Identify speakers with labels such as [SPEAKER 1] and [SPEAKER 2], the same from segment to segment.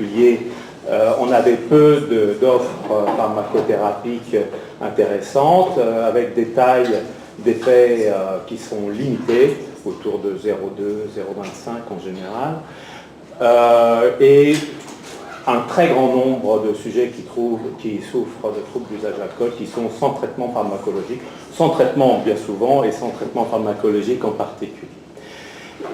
[SPEAKER 1] particulier, on avait peu d'offres pharmacothérapiques intéressantes, avec des tailles d'effets qui sont limitées, autour de 0,2, 0,25 en général, et un très grand nombre de sujets qui souffrent de troubles d'usage d'alcool, qui sont sans traitement pharmacologique, sans traitement bien souvent et sans traitement pharmacologique en particulier.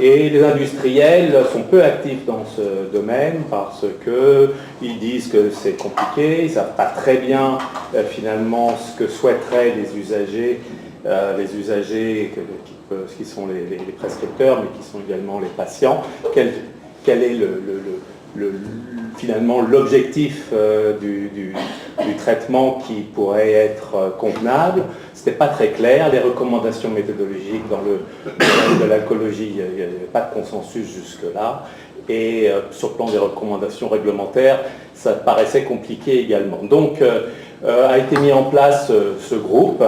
[SPEAKER 1] Et les industriels sont peu actifs dans ce domaine parce qu'ils disent que c'est compliqué, ils ne savent pas très bien finalement ce que souhaiteraient les usagers qui sont les prescripteurs, mais qui sont également les patients. Quel est finalement l'objectif du traitement qui pourrait être convenable. Ce n'était pas très clair. Les recommandations méthodologiques dans le domaine de l'alcoolologie, il n'y avait pas de consensus jusque-là. Et sur le plan des recommandations réglementaires, ça paraissait compliqué également. Donc a été mis en place ce groupe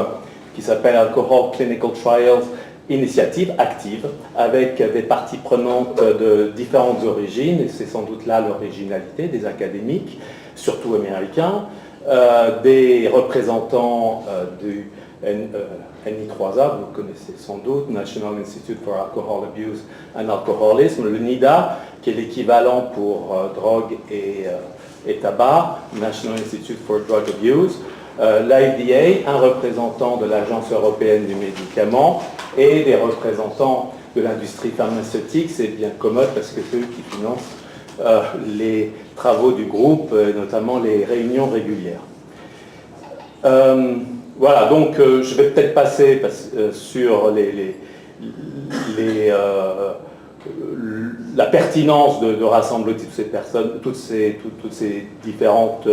[SPEAKER 1] qui s'appelle Alcohol Clinical Trials Initiative active, avec des parties prenantes de différentes origines, et c'est sans doute là l'originalité des académiques, surtout américains, des représentants du NI3A, vous le connaissez sans doute, National Institute for Alcohol Abuse and Alcoholism, le NIDA, qui est l'équivalent pour drogue et tabac, National Institute for Drug Abuse, l'FDA, un représentant de l'Agence européenne du médicament et des représentants de l'industrie pharmaceutique. C'est bien commode parce que c'est eux qui financent les travaux du groupe, notamment les réunions régulières. Voilà, donc je vais peut-être passer sur la pertinence de rassembler toutes ces personnes, toutes ces différentes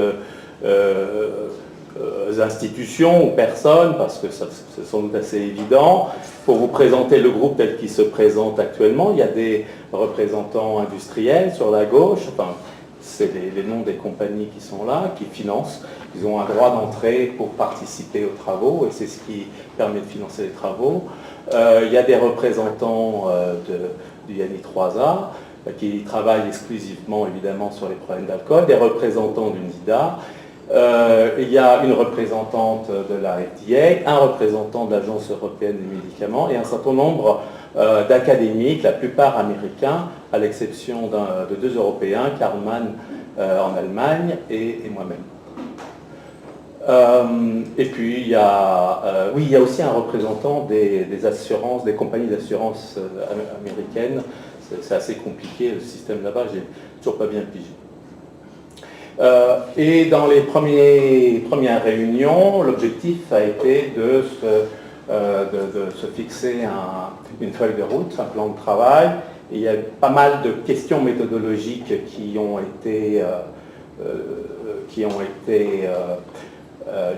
[SPEAKER 1] institutions ou personnes, parce que c'est sans doute assez évident. Pour vous présenter le groupe tel qu'il se présente actuellement, il y a des représentants industriels sur la gauche, enfin, c'est les noms des compagnies qui sont là, qui financent. Ils ont un droit d'entrée pour participer aux travaux, et c'est ce qui permet de financer les travaux. Il y a des représentants du NI3A, qui travaillent exclusivement, évidemment, sur les problèmes d'alcool, des représentants du NIDA. Il y a une représentante de la FDA, un représentant de l'Agence européenne des médicaments et un certain nombre d'académiques, la plupart américains, à l'exception de 2 Européens, Karl Mann en Allemagne et moi-même. Et puis il y a aussi un représentant des assurances, des compagnies d'assurance américaines. C'est assez compliqué le système là-bas, j'ai toujours pas bien pigé. Et dans les premières réunions, l'objectif a été de se fixer une feuille de route, un plan de travail. Et il y a pas mal de questions méthodologiques qui ont été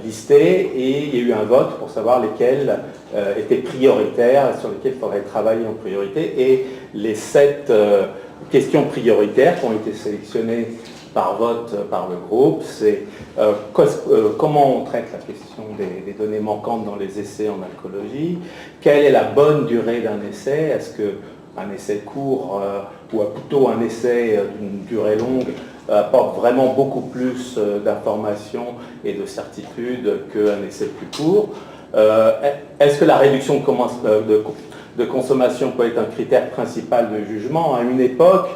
[SPEAKER 1] listées, et il y a eu un vote pour savoir lesquelles étaient prioritaires et sur lesquelles il faudrait travailler en priorité. Et les 7 questions prioritaires qui ont été sélectionnées par vote par le groupe, c'est comment on traite la question des données manquantes dans les essais en alcoolologie, quelle est la bonne durée d'un essai, est-ce qu'un essai court ou plutôt un essai d'une durée longue apporte vraiment beaucoup plus d'informations et de certitudes qu'un essai plus court, est-ce que la réduction de consommation peut être un critère principal de jugement à une époque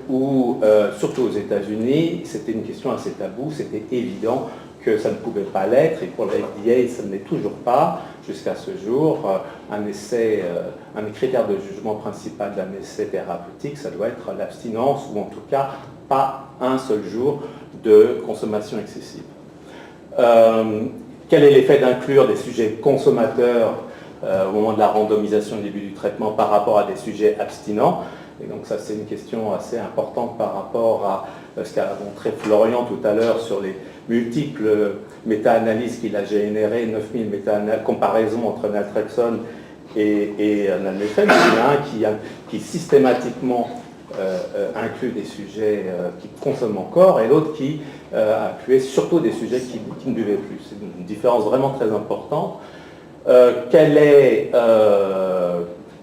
[SPEAKER 1] où, surtout aux États-Unis, c'était une question assez taboue, c'était évident que ça ne pouvait pas l'être, et pour la FDA, ça ne l'est toujours pas, jusqu'à ce jour. Un critère de jugement principal d'un essai thérapeutique, ça doit être l'abstinence, ou en tout cas, pas un seul jour de consommation excessive. Quel est l'effet d'inclure des sujets consommateurs au moment de la randomisation au début du traitement par rapport à des sujets abstinents? Et donc ça, c'est une question assez importante par rapport à ce qu'a montré Florian tout à l'heure sur les multiples méta-analyses qu'il a générées, 9000 comparaisons entre naltrexone et nalmefène. Il y en a un qui systématiquement inclut des sujets qui consomment encore, et l'autre qui incluait surtout des sujets qui ne buvaient plus. C'est une différence vraiment très importante.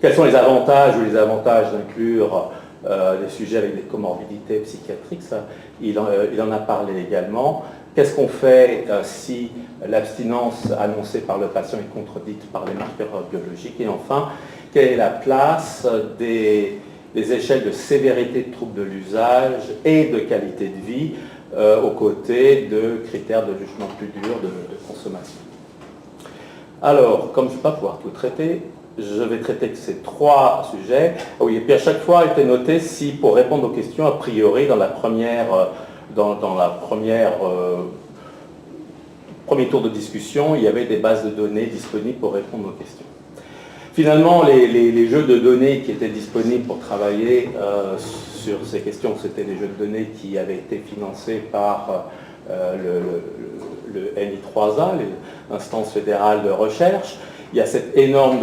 [SPEAKER 1] Quels sont les avantages ou les avantages d'inclure des sujets avec des comorbidités psychiatriques, ça, il en a parlé également. Qu'est-ce qu'on fait si l'abstinence annoncée par le patient est contredite par les marqueurs biologiques? Et enfin, quelle est la place des échelles de sévérité de troubles de l'usage et de qualité de vie aux côtés de critères de jugement plus durs de consommation? Alors, comme je ne vais pas pouvoir tout traiter, je vais traiter ces 3 sujets. Oui, et puis à chaque fois, il était noté si, pour répondre aux questions, a priori, dans la première premier tour de discussion, il y avait des bases de données disponibles pour répondre aux questions. Finalement, les jeux de données qui étaient disponibles pour travailler sur ces questions, c'était des jeux de données qui avaient été financés par le NI3A, l'instance fédérale de recherche. Il y a cette énorme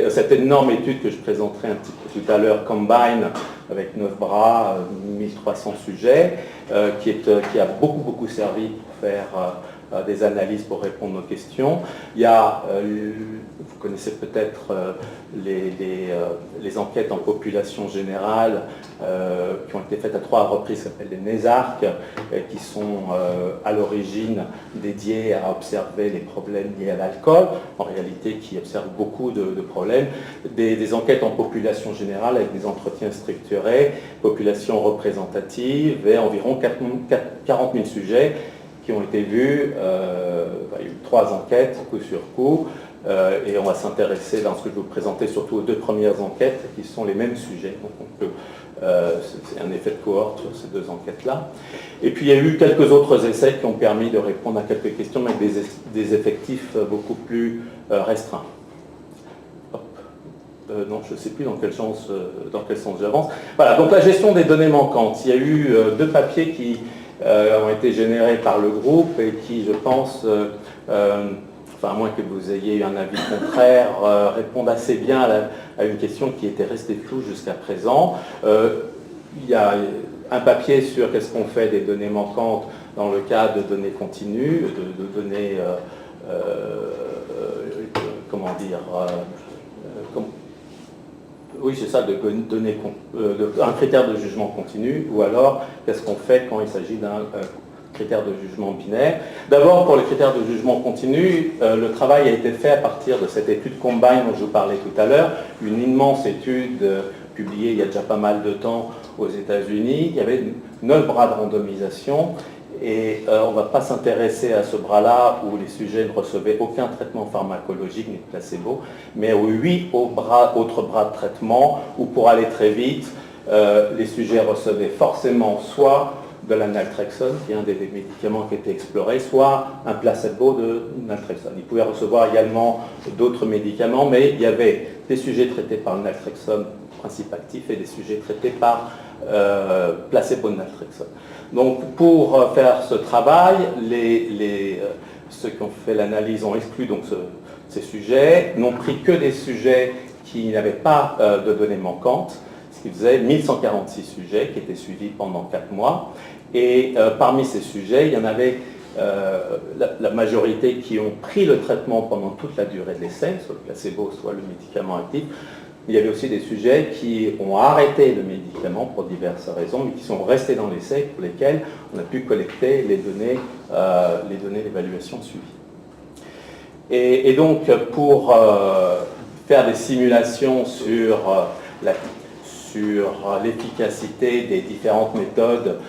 [SPEAKER 1] cette énorme étude que je présenterai un petit peu tout à l'heure, Combine, avec 9 bras, 1300 sujets, qui a beaucoup servi pour faire des analyses pour répondre aux questions. Il y a, vous connaissez peut-être les enquêtes en population générale qui ont été faites à 3 reprises, qui s'appellent les NESARC, qui sont à l'origine dédiées à observer les problèmes liés à l'alcool, en réalité qui observent beaucoup de problèmes. Des enquêtes en population générale avec des entretiens structurés, population représentative et environ 40 000 sujets qui ont été vus. Il y a eu 3 enquêtes, coup sur coup, et on va s'intéresser dans ce que je vais vous présenter surtout aux 2 premières enquêtes qui sont les mêmes sujets. Donc c'est un effet de cohorte sur ces 2 enquêtes-là. Et puis il y a eu quelques autres essais qui ont permis de répondre à quelques questions, mais avec des effectifs beaucoup plus restreints. Non, je ne sais plus dans quel sens j'avance. Voilà, donc la gestion des données manquantes. Il y a eu 2 papiers qui ont été générés par le groupe et qui, je pense, enfin, à moins que vous ayez eu un avis contraire, répondent assez bien à une question qui était restée floue jusqu'à présent. Il y a un papier sur qu'est-ce qu'on fait des données manquantes dans le cas de données continues, de données, comment dire, oui, c'est ça, de donner un critère de jugement continu, ou alors qu'est-ce qu'on fait quand il s'agit d'un critère de jugement binaire. D'abord, pour les critères de jugement continu, le travail a été fait à partir de cette étude Combine dont je vous parlais tout à l'heure, une immense étude publiée il y a déjà pas mal de temps aux États-Unis. Il y avait 9 bras de randomisation. Et on ne va pas s'intéresser à ce bras-là où les sujets ne recevaient aucun traitement pharmacologique ni placebo, mais aux 8 autres bras de traitement où, pour aller très vite, les sujets recevaient forcément soit de la naltrexone, qui est un des médicaments qui a été exploré, soit un placebo de naltrexone. Ils pouvaient recevoir également d'autres médicaments, mais il y avait des sujets traités par le naltrexone, principe actif, et des sujets traités par placebo de naltrexone. Donc pour faire ce travail, ceux qui ont fait l'analyse ont exclu donc ces sujets, n'ont pris que des sujets qui n'avaient pas de données manquantes, ce qui faisait 1146 sujets qui étaient suivis pendant 4 mois. Et parmi ces sujets, il y en avait la majorité qui ont pris le traitement pendant toute la durée de l'essai, soit le placebo, soit le médicament actif. Il y avait aussi des sujets qui ont arrêté le médicament pour diverses raisons, mais qui sont restés dans l'essai, pour lesquels on a pu collecter les données d'évaluation suivies. Et donc, pour faire des simulations sur l'efficacité des différentes méthodes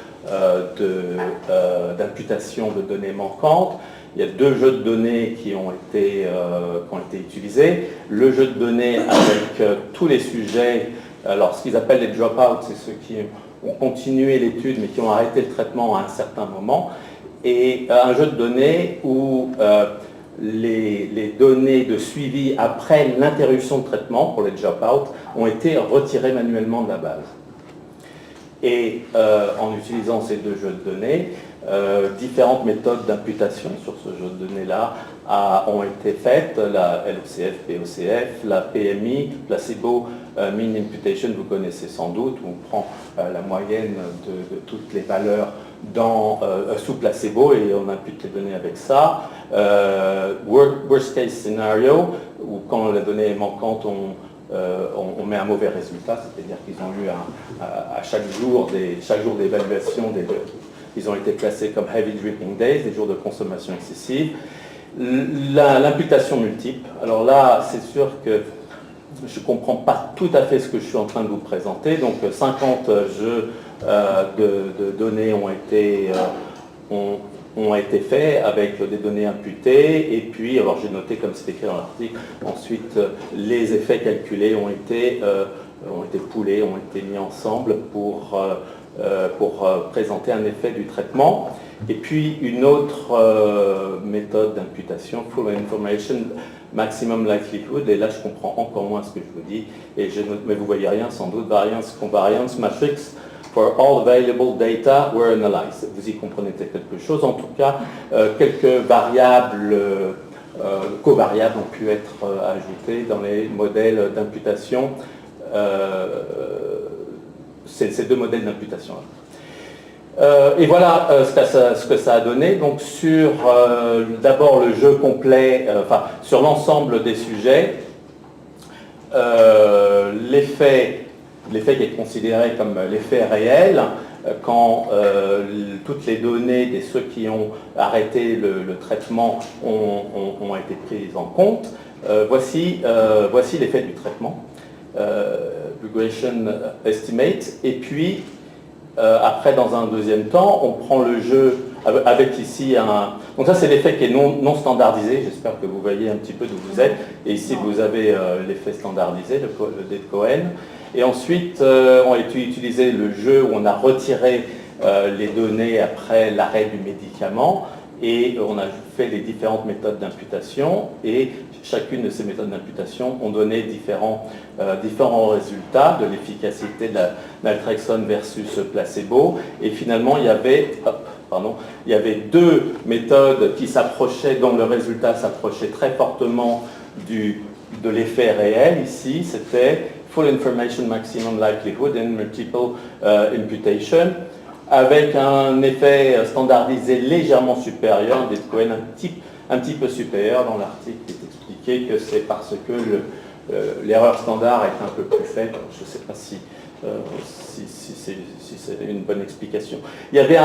[SPEAKER 1] d'imputation de données manquantes, il y a 2 jeux de données qui ont été utilisés. Le jeu de données avec tous les sujets, alors ce qu'ils appellent les drop-out, c'est ceux qui ont continué l'étude mais qui ont arrêté le traitement à un certain moment, et un jeu de données où les données de suivi après l'interruption de traitement pour les drop-out ont été retirées manuellement de la base. Et en utilisant ces 2 jeux de données, différentes méthodes d'imputation sur ce jeu de données-là ont été faites, la LOCF, POCF, la PMI, Placebo Mean Imputation, vous connaissez sans doute, où on prend la moyenne de toutes les valeurs sous placebo et on impute les données avec ça. Worst case scenario, où quand la donnée est manquante, on met un mauvais résultat, c'est-à-dire qu'ils ont eu à chaque jour d'évaluation, ils ont été classés comme heavy drinking days, des jours de consommation excessive. L'imputation multiple, alors là, c'est sûr que je ne comprends pas tout à fait ce que je suis en train de vous présenter. Donc 50 jeux de données ont été faits avec des données imputées, et puis, alors j'ai noté comme c'est écrit dans l'article, ensuite les effets calculés ont été poolés, ont été mis ensemble pour présenter un effet du traitement. Et puis une autre méthode d'imputation, Full Information Maximum Likelihood, et là je comprends encore moins ce que je vous dis, et mais vous voyez rien sans doute, Covariance Matrix for all available data were analyzed. Vous y comprenez quelque chose. En tout cas, quelques variables, covariables ont pu être ajoutées dans les modèles d'imputation, ces deux modèles d'imputation. Et voilà ce que ça a donné. Donc sur d'abord le jeu complet, sur l'ensemble des sujets, l'effet qui est considéré comme l'effet réel, quand toutes les données de ceux qui ont arrêté le traitement ont été prises en compte, voici l'effet du traitement, regression estimate, et puis après, dans un deuxième temps, on prend le jeu avec ici un... Donc ça, c'est l'effet qui est non standardisé. J'espère que vous voyez un petit peu d'où vous êtes. Et ici, vous avez l'effet standardisé, le dé de Cohen. Et ensuite, on a utilisé le jeu où on a retiré les données après l'arrêt du médicament. Et on a fait les différentes méthodes d'imputation. Et chacune de ces méthodes d'imputation ont donné différents résultats de l'efficacité de naltrexone versus placebo. Et finalement, il y avait deux méthodes qui s'approchaient, dont le résultat s'approchait très fortement de l'effet réel. Ici, c'était Full Information Maximum Likelihood and Multiple Imputation, avec un effet standardisé légèrement supérieur, un dé de Cohen un petit peu supérieur. Dans l'article, il est expliqué que c'est parce que l'erreur standard est un peu plus faible. Je ne sais pas si c'est une bonne explication. Il y avait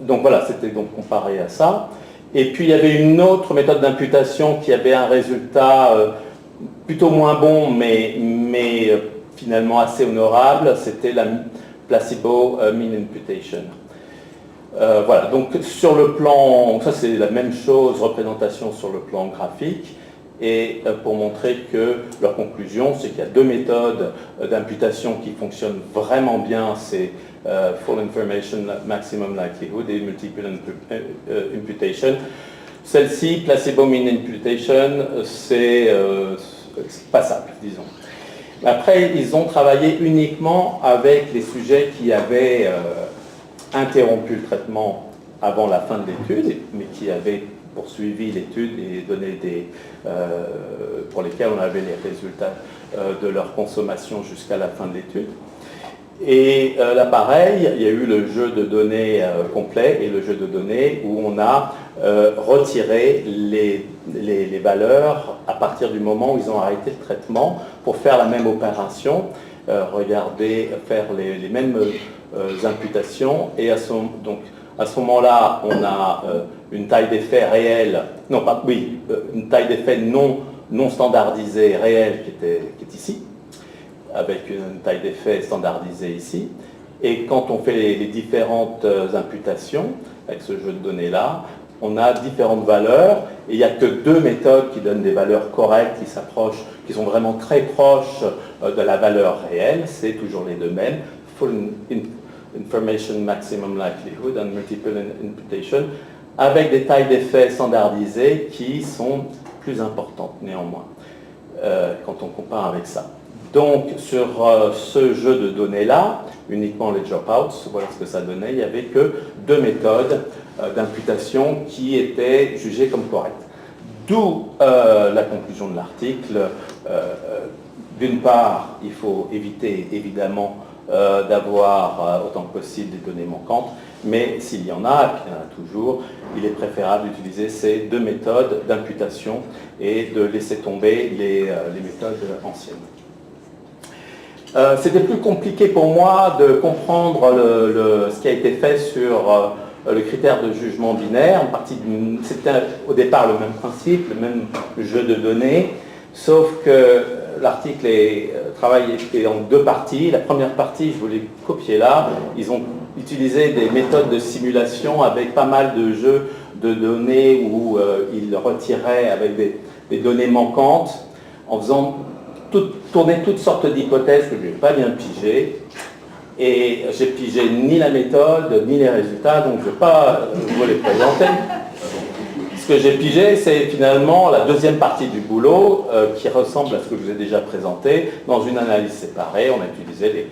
[SPEAKER 1] donc voilà, c'était donc comparé à ça. Et puis il y avait une autre méthode d'imputation qui avait un résultat plutôt moins bon, mais finalement assez honorable. C'était la placebo mean imputation. Voilà, donc sur le plan, ça c'est la même chose, représentation sur le plan graphique, et pour montrer que leur conclusion, c'est qu'il y a deux méthodes d'imputation qui fonctionnent vraiment bien, c'est Full Information Maximum Likelihood et Multiple Imputation. Celle-ci, Placebo Mean Imputation, c'est passable, disons. Après, ils ont travaillé uniquement avec les sujets qui avaient interrompu le traitement avant la fin de l'étude, mais qui avaient poursuivi l'étude et donné pour lesquels on avait les résultats de leur consommation jusqu'à la fin de l'étude. Et là, pareil, il y a eu le jeu de données complet et le jeu de données où on a retiré les valeurs à partir du moment où ils ont arrêté le traitement pour faire la même opération, faire les mêmes imputations. Et à ce moment-là, on a une taille d'effet réelle, une taille d'effet non standardisée réelle qui est ici, avec une taille d'effet standardisée ici. Et quand on fait les différentes imputations avec ce jeu de données-là, on a différentes valeurs, et il n'y a que deux méthodes qui donnent des valeurs correctes, qui sont vraiment très proches de la valeur réelle. C'est toujours les deux mêmes, Full Information Maximum Likelihood and Multiple Imputation, avec des tailles d'effet standardisées qui sont plus importantes néanmoins, quand on compare avec ça. Donc sur ce jeu de données-là, uniquement les dropouts, voilà ce que ça donnait, il n'y avait que deux méthodes d'imputation qui étaient jugées comme correctes. D'où la conclusion de l'article. D'une part, il faut éviter évidemment d'avoir autant que possible des données manquantes, mais s'il y en a, et puis il y en a toujours, il est préférable d'utiliser ces deux méthodes d'imputation et de laisser tomber les méthodes anciennes. C'était plus compliqué pour moi de comprendre ce qui a été fait sur le critère de jugement binaire. C'était au départ le même principe, le même jeu de données, sauf que l'article travaille en deux parties. La première partie, je vous l'ai copié là, ils ont utilisé des méthodes de simulation avec pas mal de jeux de données où ils retiraient avec des données manquantes en faisant tourner toutes sortes d'hypothèses que je n'ai pas bien pigées. Et j'ai pigé ni la méthode, ni les résultats, donc je ne vais pas vous les présenter. Ce que j'ai pigé, c'est finalement la deuxième partie du boulot qui ressemble à ce que je vous ai déjà présenté. Dans une analyse séparée, on a utilisé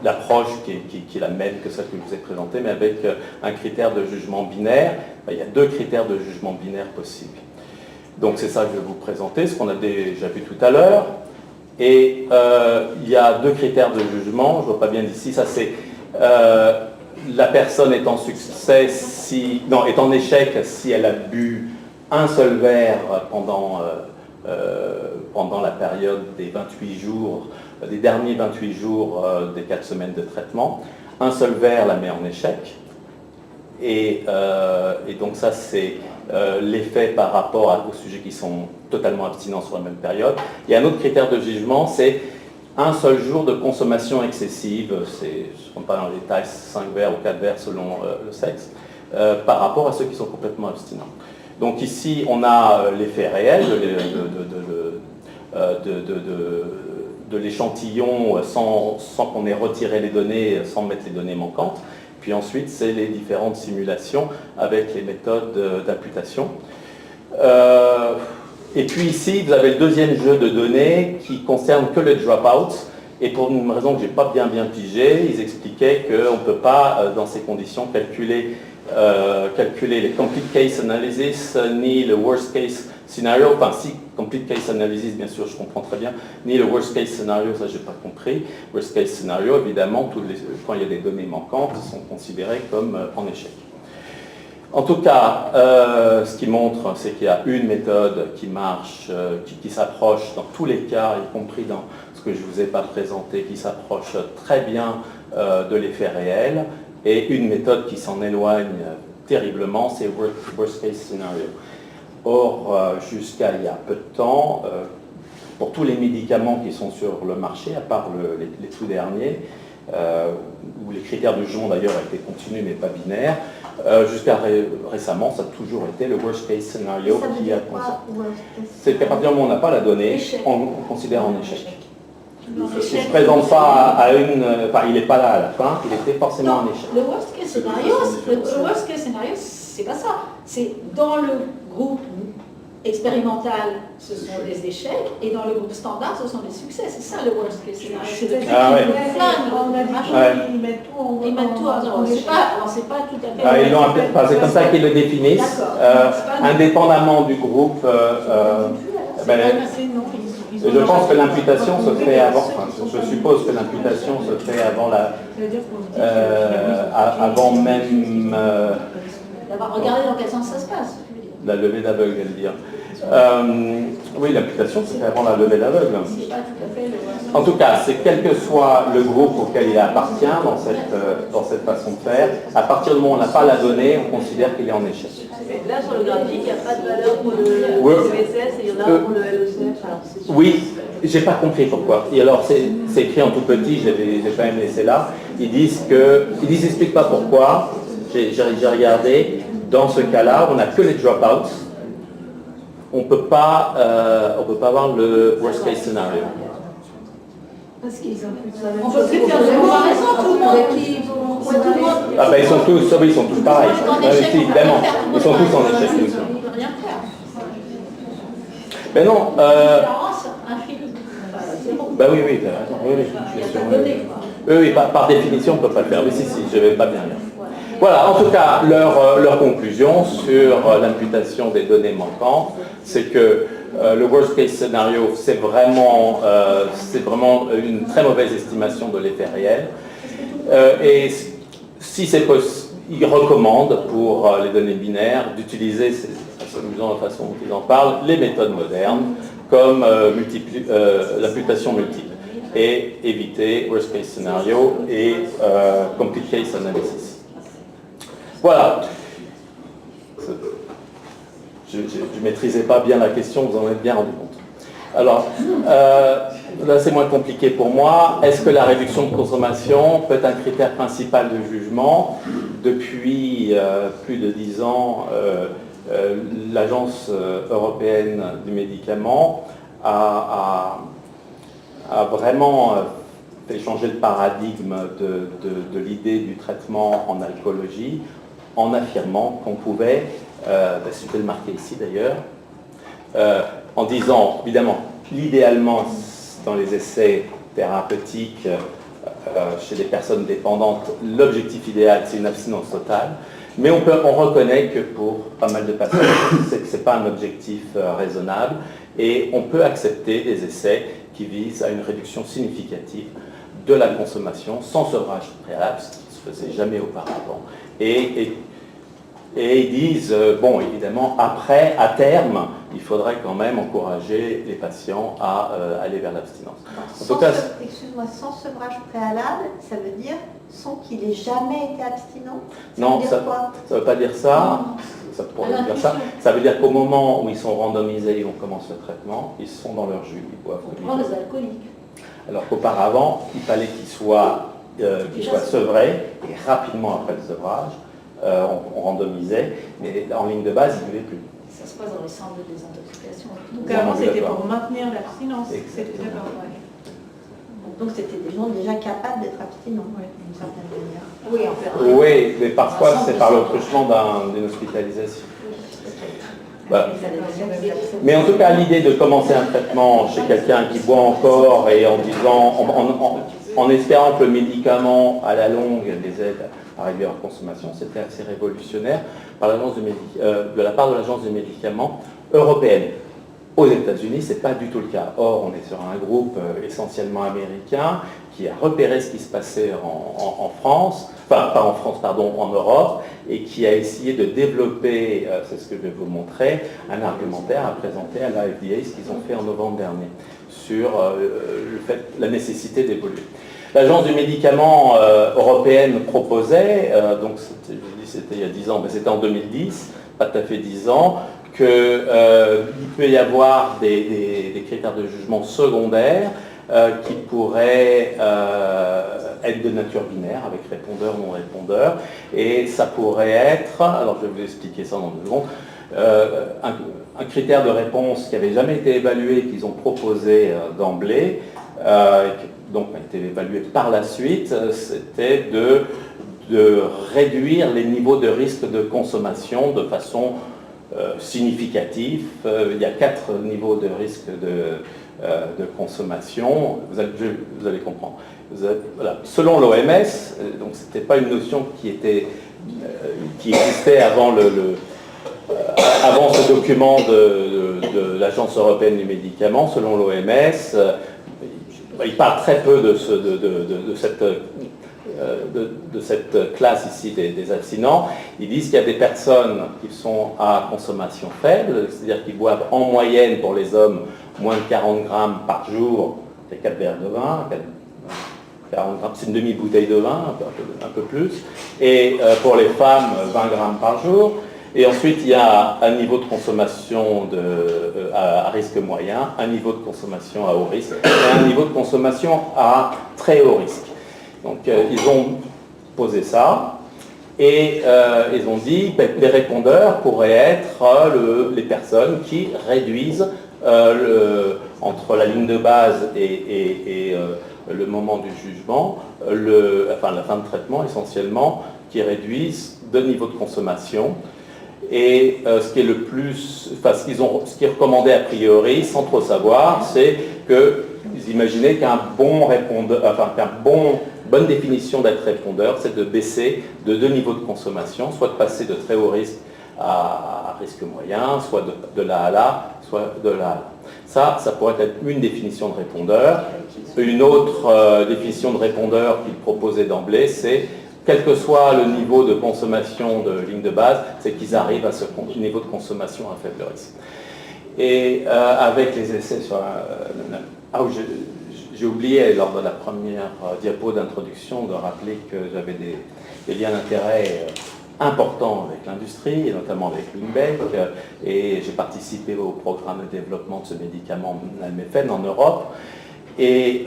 [SPEAKER 1] l'approche qui est la même que celle que je vous ai présentée, mais avec un critère de jugement binaire. Il y a deux critères de jugement binaire possibles. Donc c'est ça que je vais vous présenter, ce qu'on a déjà vu tout à l'heure. Et il y a deux critères de jugement, je ne vois pas bien d'ici, ça c'est la personne est en succès, est en échec si elle a bu un seul verre pendant la période des 28 jours, des derniers 28 jours des 4 semaines de traitement. Un seul verre la met en échec. Et donc ça c'est l'effet par rapport aux sujets qui sont totalement abstinents sur la même période. Il y a un autre critère de jugement, c'est un seul jour de consommation excessive, je ne rentre pas dans les détails, 5 verres ou 4 verres selon le sexe, par rapport à ceux qui sont complètement abstinents. Donc ici, on a l'effet réel de l'échantillon sans qu'on ait retiré les données, sans mettre les données manquantes. Puis ensuite, c'est les différentes simulations avec les méthodes d'imputation. Et puis ici, vous avez le deuxième jeu de données qui concerne que le dropout. Et pour une raison que je n'ai pas bien pigé, ils expliquaient qu'on ne peut pas, dans ces conditions, calculer les complete case analysis, ni le worst case scenario. Enfin, si, complete case analysis, bien sûr, je comprends très bien, ni le worst case scenario, ça, je n'ai pas compris. Worst case scenario, évidemment, quand il y a des données manquantes, sont considérées comme en échec. En tout cas, ce qui montre, c'est qu'il y a une méthode qui marche, qui s'approche dans tous les cas, y compris dans ce que je ne vous ai pas présenté, qui s'approche très bien de l'effet réel, et une méthode qui s'en éloigne terriblement, c'est worst case scenario. Or, jusqu'à il y a peu de temps, pour tous les médicaments qui sont sur le marché, à part les tout derniers, où les critères de jugement d'ailleurs étaient continus mais pas binaires, jusqu'à récemment, ça a toujours été le worst case scenario qui a... C'est qu'à partir du moment où on n'a pas la donnée, on considère en échec. Il ne se présente pas à une... Enfin, il n'est pas là à la fin, il était forcément en échec.
[SPEAKER 2] Le worst case scénario, c'est pas ça. C'est dans le groupe expérimental, ce sont des échecs, et dans le groupe standard, ce sont des succès. C'est ça le worst case scénario.
[SPEAKER 3] Ils mettent tout en
[SPEAKER 2] Ils mettent tout en c'est pas tout à fait...
[SPEAKER 1] c'est comme ça qu'ils le définissent, indépendamment du groupe. Je pense que l'imputation se fait avant, je suppose que l'imputation se fait avant avant même...
[SPEAKER 2] Regardez dans quel sens ça se passe.
[SPEAKER 1] La levée d'aveugle, elle dire. Oui, l'imputation, se fait avant la levée d'aveugle. En tout cas, c'est quel que soit le groupe auquel il appartient dans cette façon de faire, à partir du moment où on n'a pas la donnée, on considère qu'il est en échec.
[SPEAKER 4] Là, sur le graphique, il n'y a pas de valeur pour le CSS et il y en a pour le LECF.
[SPEAKER 1] Oui, j'ai pas compris pourquoi. Et alors, c'est écrit en tout petit, j'ai quand même laissé là. Ils expliquent pas pourquoi. J'ai regardé. Dans ce cas-là, on n'a que les dropouts. On ne peut pas avoir le worst case scenario.
[SPEAKER 3] Parce qu'ils ont plus de
[SPEAKER 2] On ne peut plus faire de comparaison, tout le monde.
[SPEAKER 1] Ah ben ils sont tous pareils. Si, évidemment, ils sont tous en échec.
[SPEAKER 2] On ne peut rien faire.
[SPEAKER 1] Mais non. Ben oui,
[SPEAKER 2] Il n'y a pas de données.
[SPEAKER 1] Oui, par définition, on ne peut pas le faire. Mais si, je ne vais pas bien lire. Voilà, en tout cas, leur conclusion sur l'imputation des données manquantes, c'est que le worst case scénario, c'est vraiment une très mauvaise estimation de l'effet réel. Et si c'est possible, ils recommandent pour les données binaires d'utiliser, c'est amusant la façon dont ils en parlent, les méthodes modernes comme l'imputation multiple. et éviter worst case scenario et complete case analysis. Voilà. Je ne maîtrisais pas bien la question, vous en êtes bien rendu compte. Alors, là c'est moins compliqué pour moi. Est-ce que la réduction de consommation peut être un critère principal de jugement? Depuis plus de 10 ans, l'Agence européenne du médicament a vraiment fait changer le paradigme de l'idée du traitement en alcoolologie en affirmant qu'on pouvait, je vais le marquer ici d'ailleurs, en disant, évidemment, l'idéalement, dans les essais thérapeutiques chez des personnes dépendantes, l'objectif idéal, c'est une abstinence totale, mais on reconnaît que pour pas mal de patients, ce n'est pas un objectif raisonnable, et on peut accepter des essais qui visent à une réduction significative de la consommation sans sevrage préalable, ce qui ne se faisait jamais auparavant. Et ils disent, bon, évidemment, après, à terme, il faudrait quand même encourager les patients à aller vers l'abstinence.
[SPEAKER 5] Excuse-moi, sans sevrage préalable, ça veut dire sans qu'il ait jamais été abstinent?
[SPEAKER 1] Non, ça ne veut pas dire ça. Ça pourrait dire ça. Ça veut dire qu'au moment où ils sont randomisés et on commence le traitement, ils sont dans leur jus, ils boivent.
[SPEAKER 2] On prend les alcooliques.
[SPEAKER 1] Alors qu'auparavant, il fallait qu'ils soient sevrés, et rapidement après le sevrage, on randomisait, mais en ligne de base, ils ne buvaient plus.
[SPEAKER 2] Ça se passe dans les centres de désintoxication.
[SPEAKER 3] Donc avant, c'était pour maintenir l'abstinence.
[SPEAKER 5] Donc c'était des gens déjà capables d'être abstinents, d'une certaine manière.
[SPEAKER 2] Oui, en fait.
[SPEAKER 1] Oui, mais parfois c'est par le truchement d'une hospitalisation. Voilà. Mais en tout cas, l'idée de commencer un traitement chez quelqu'un qui boit encore et en disant, en espérant que le médicament à la longue les aide à réduire leur consommation, c'était assez révolutionnaire de la part de l'Agence des médicaments européenne. Aux États-Unis, ce n'est pas du tout le cas. Or, on est sur un groupe essentiellement américain qui a repéré ce qui se passait en France, enfin pas en France, pardon, en Europe, et qui a essayé de développer, c'est ce que je vais vous montrer, un argumentaire à présenter à la FDA, ce qu'ils ont fait en novembre dernier, sur la nécessité d'évoluer. L'Agence du médicament européenne proposait, donc c'était il y a 10 ans, mais c'était en 2010, pas tout à fait 10 ans, qu'il peut y avoir des critères de jugement secondaires qui pourraient être de nature binaire, avec répondeur, non répondeur, et ça pourrait être, alors je vais vous expliquer ça dans 2 secondes, un critère de réponse qui n'avait jamais été évalué, qu'ils ont proposé d'emblée, donc a été évalué par la suite, c'était de réduire les niveaux de risque de consommation de façon significative. Il y a 4 niveaux de risque de consommation, vous allez comprendre. Voilà. Selon l'OMS, donc ce n'était pas une notion qui existait avant avant ce document de l'Agence européenne du médicament. Selon l'OMS, il parle très peu de cette classe ici des abstinents. Ils disent qu'il y a des personnes qui sont à consommation faible, c'est-à-dire qu'ils boivent en moyenne pour les hommes moins de 40 grammes par jour, c'est 4 verres de vin, 40 grammes, c'est une demi-bouteille de vin, un peu plus, et pour les femmes, 20 grammes par jour. Et ensuite, il y a un niveau de consommation à risque moyen, un niveau de consommation à haut risque, et un niveau de consommation à très haut risque. Donc, ils ont posé ça, et ils ont dit que les répondeurs pourraient être les personnes qui réduisent entre la ligne de base et le moment du jugement, la fin de traitement essentiellement, qui réduisent de niveau de consommation. Et ce qui est recommandé a priori, sans trop savoir, c'est que vous imaginez qu'un bon répondeur, bonne définition d'être répondeur, c'est de baisser de 2 niveaux de consommation, soit de passer de très haut risque à risque moyen, soit de là à là, soit de là à là. Ça pourrait être une définition de répondeur. Une autre définition de répondeur qu'il proposait d'emblée, c'est quel que soit le niveau de consommation de ligne de base, c'est qu'ils arrivent à ce niveau de consommation à faible risque. Et avec les essais sur j'ai oublié lors de la première diapo d'introduction de rappeler que j'avais des liens d'intérêt importants avec l'industrie, et notamment avec Lundbeck, et j'ai participé au programme de développement de ce médicament nalmefène en Europe. Et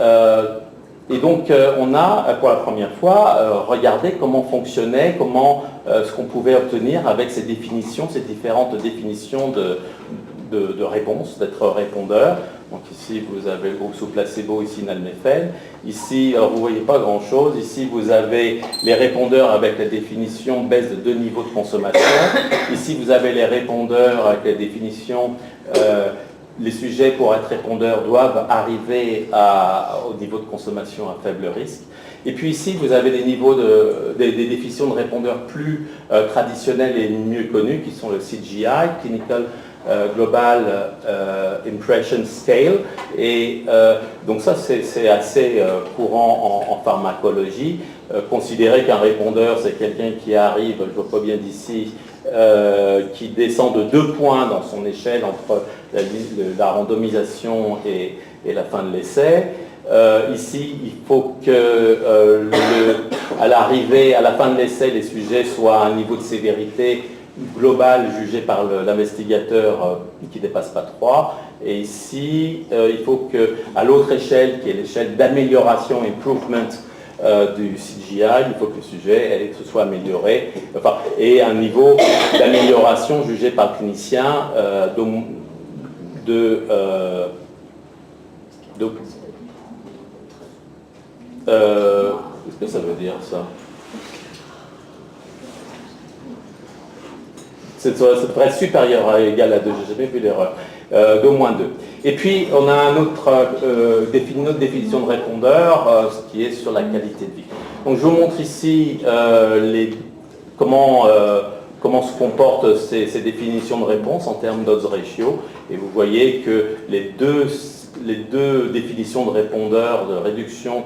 [SPEAKER 1] donc, on a, pour la première fois, regardé comment fonctionnait, ce qu'on pouvait obtenir avec ces définitions, ces différentes définitions de réponse, d'être répondeur. Donc ici, vous avez le groupe sous placebo, ici nalmefène. Ici, alors vous ne voyez pas grand-chose. Ici, vous avez les répondeurs avec la définition baisse de 2 niveaux de consommation. Ici, vous avez les répondeurs avec la définition les sujets, pour être répondeurs, doivent arriver au niveau de consommation à faible risque. Et puis ici, vous avez des niveaux des définitions de répondeurs plus traditionnels et mieux connus, qui sont le CGI, Clinical Global Impression Scale. Et donc ça, c'est assez courant en pharmacologie. Considérer qu'un répondeur, c'est quelqu'un qui arrive, je ne vois pas bien d'ici, qui descend de 2 points dans son échelle entre la randomisation et la fin de l'essai. Ici, il faut que à l'arrivée, à la fin de l'essai, les sujets soient à un niveau de sévérité global jugé par l'investigateur qui ne dépasse pas 3. Et ici, il faut qu'à l'autre échelle, qui est l'échelle d'amélioration, improvement, du CGI, il faut que le sujet se soit amélioré, et un niveau d'amélioration jugé par le clinicien qu'est-ce que ça veut dire, ça? Ça devrait être supérieur à égal à 2, j'ai jamais vu l'erreur. D'au moins 2. Et puis, on a une autre définition de répondeur, ce qui est sur la qualité de vie. Donc, je vous montre ici comment se comportent ces définitions de réponse en termes d'odds ratio. Et vous voyez que les deux définitions de répondeurs, de réduction,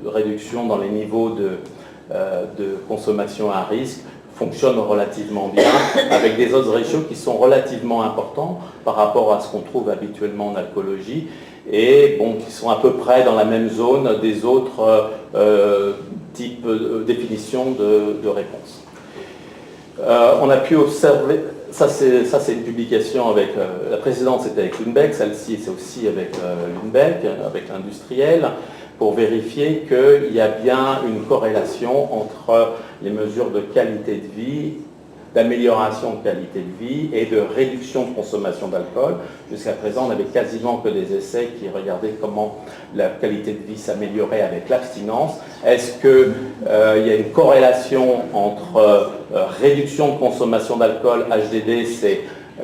[SPEAKER 1] réduction dans les niveaux de consommation à risque, fonctionne relativement bien, avec des odds ratio qui sont relativement importants par rapport à ce qu'on trouve habituellement en alcoolologie, et qui sont à peu près dans la même zone des autres types de définitions de réponse. On a pu observer, ça c'est une publication avec, la précédente c'était avec Lundbeck, celle-ci c'est aussi avec Lundbeck, avec l'industriel, pour vérifier qu'il y a bien une corrélation entre les mesures de qualité de vie, d'amélioration de qualité de vie et de réduction de consommation d'alcool. Jusqu'à présent, on n'avait quasiment que des essais qui regardaient comment la qualité de vie s'améliorait avec l'abstinence. Est-ce qu'il y a une corrélation entre réduction de consommation d'alcool, HDD, c'est